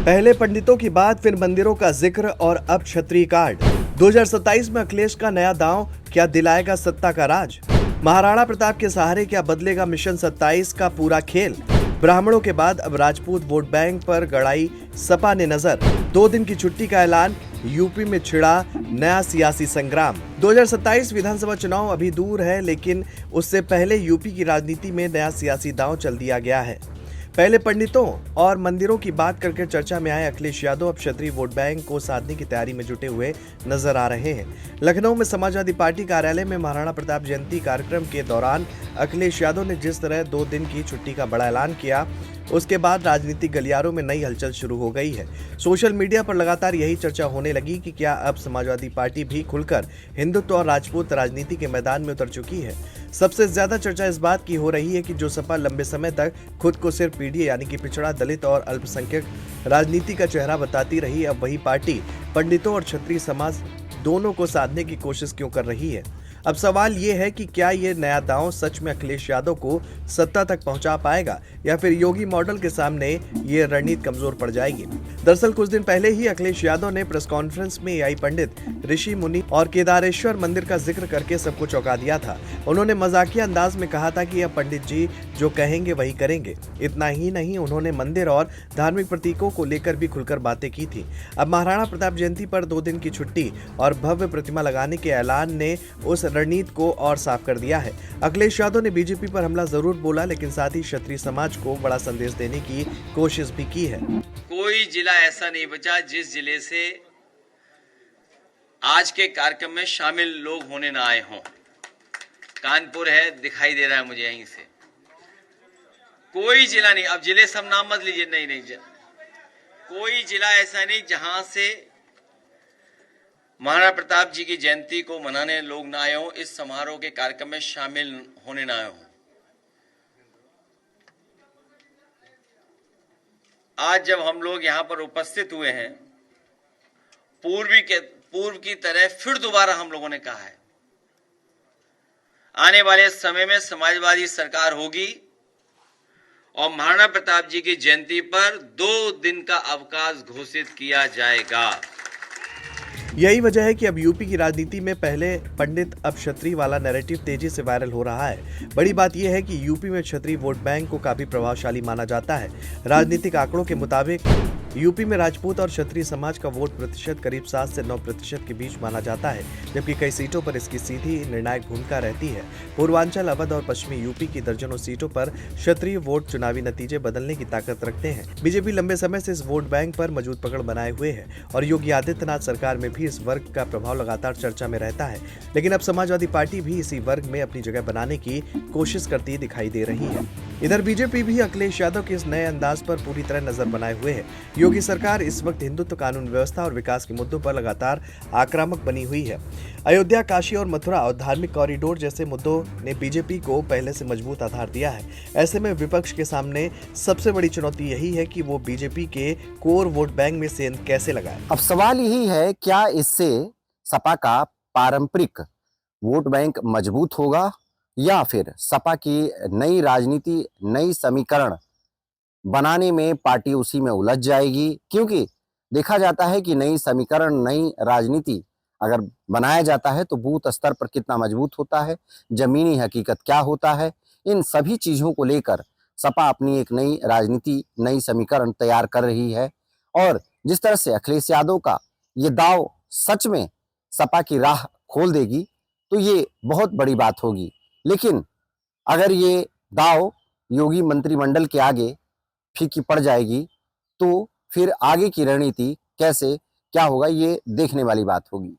पहले पंडितों की बात, फिर मंदिरों का जिक्र और अब छतरी कार्ड। 2027 में अखिलेश का नया दांव, क्या दिलाएगा सत्ता का राज? महाराणा प्रताप के सहारे क्या बदलेगा मिशन 27 का पूरा खेल? ब्राह्मणों के बाद अब राजपूत वोट बैंक पर गड़ाई सपा ने नजर। 2 दिन की छुट्टी का ऐलान, यूपी में छिड़ा नया सियासी संग्राम। 2027 विधानसभा चुनाव अभी दूर है, लेकिन उससे पहले यूपी की राजनीति में नया सियासी दांव चल दिया गया है। पहले पंडितों और मंदिरों की बात करके चर्चा में आए अखिलेश यादव अब क्षत्रिय वोट बैंक को साधने की तैयारी में जुटे हुए नजर आ रहे हैं। लखनऊ में समाजवादी पार्टी कार्यालय में महाराणा प्रताप जयंती कार्यक्रम के दौरान अखिलेश यादव ने जिस तरह 2 दिन की छुट्टी का बड़ा ऐलान किया, उसके बाद राजनीतिक गलियारों में नई हलचल शुरू हो गई है। सोशल मीडिया पर लगातार यही चर्चा होने लगी कि क्या अब समाजवादी पार्टी भी खुलकर हिंदुत्व और राजपूत राजनीति के मैदान में उतर चुकी है। सबसे ज्यादा चर्चा इस बात की हो रही है कि जो सपा लंबे समय तक खुद को सिर्फ पीडीए यानी कि पिछड़ा, दलित और अल्पसंख्यक राजनीति का चेहरा बताती रही, अब वही पार्टी पंडितों और क्षत्रिय समाज दोनों को साधने की कोशिश क्यों कर रही है। अब सवाल ये है कि क्या ये नया दांव सच में अखिलेश यादव को सत्ता तक पहुंचा पाएगा या फिर योगी मॉडल के सामने ये रणनीति कमजोर पड़ जाएगी। दरअसल कुछ दिन पहले ही अखिलेश यादव ने प्रेस कॉन्फ्रेंस में एआई पंडित, ऋषि मुनि और केदारेश्वर मंदिर का जिक्र करके सबको चौंका दिया था। उन्होंने मजाकिया अंदाज में कहा था कि यह पंडित जी जो कहेंगे वही करेंगे। इतना ही नहीं, उन्होंने मंदिर और धार्मिक प्रतीकों को लेकर भी खुलकर बातें की थी। अब महाराणा प्रताप जयंती पर 2 दिन की छुट्टी और भव्य प्रतिमा लगाने के ऐलान ने उस रणनीति को और साफ कर दिया है। अखिलेश यादव ने बीजेपी पर हमला जरूर बोला, लेकिन साथ ही क्षत्रिय समाज को बड़ा संदेश देने की कोशिश भी की है। कोई जिला ऐसा नहीं बचा जिस जिले से आज के कार्यक्रम में शामिल लोग होने ना आए हों। कानपुर है, दिखाई दे रहा है मुझे यहीं से। कोई जिला नहीं, अब जिले सब नाम मत लीजिए, नहीं, कोई जिला ऐसा नहीं जहां से महाराणा प्रताप जी की जयंती को मनाने लोग ना आए हों, इस समारोह के कार्यक्रम में शामिल होने ना आए हों। आज जब हम लोग यहां पर उपस्थित हुए हैं, पूर्व की तरह फिर दोबारा हम लोगों ने कहा है, आने वाले समय में समाजवादी सरकार होगी और महाराणा प्रताप जी की जयंती पर 2 दिन का अवकाश घोषित किया जाएगा। यही वजह है कि अब यूपी की राजनीति में पहले पंडित अब क्षत्रिय वाला नैरेटिव तेजी से वायरल हो रहा है। बड़ी बात यह है कि यूपी में क्षत्रिय वोट बैंक को काफी प्रभावशाली माना जाता है। राजनीतिक आंकड़ों के मुताबिक यूपी में राजपूत और क्षत्रिय समाज का वोट प्रतिशत करीब 7 से 9% के बीच माना जाता है, जबकि कई सीटों पर इसकी सीधी निर्णायक भूमिका रहती है। पूर्वांचल, अवध और पश्चिमी यूपी की दर्जनों सीटों पर क्षत्रिय वोट चुनावी नतीजे बदलने की ताकत रखते हैं। बीजेपी लंबे समय से इस वोट बैंक पर मजबूत पकड़ बनाए हुए है और योगी आदित्यनाथ सरकार में भी इस वर्ग का प्रभाव लगातार चर्चा में रहता है। लेकिन अब समाजवादी पार्टी भी इसी वर्ग में अपनी जगह बनाने की कोशिश करती दिखाई दे रही है। इधर बीजेपी भी अखिलेश यादव के इस नए अंदाज पर पूरी तरह नजर बनाए हुए है। योगी सरकार इस वक्त हिंदुत्व, कानून व्यवस्था और विकास के मुद्दों पर लगातार आक्रामक बनी हुई है। अयोध्या, काशी और मथुरा और धार्मिक कॉरिडोर जैसे मुद्दों ने बीजेपी को पहले से मजबूत आधार दिया है। ऐसे में विपक्ष के सामने सबसे बड़ी चुनौती यही है कि वो बीजेपी के कोर वोट बैंक में सेंध कैसे लगाए। अब सवाल यही है, क्या इससे सपा का पारंपरिक वोट बैंक मजबूत होगा या फिर सपा की नई राजनीति, नई समीकरण बनाने में पार्टी उसी में उलझ जाएगी? क्योंकि देखा जाता है कि नई समीकरण, नई राजनीति अगर बनाया जाता है तो बूथ स्तर पर कितना मजबूत होता है, जमीनी हकीकत क्या होता है, इन सभी चीजों को लेकर सपा अपनी एक नई राजनीति, नई समीकरण तैयार कर रही है। और जिस तरह से अखिलेश यादव का ये दाव सच में सपा की राह खोल देगी तो ये बहुत बड़ी बात होगी। लेकिन अगर ये दाव योगी मंत्रिमंडल के आगे फीकी पड़ जाएगी तो फिर आगे की रणनीति कैसे क्या होगा, ये देखने वाली बात होगी।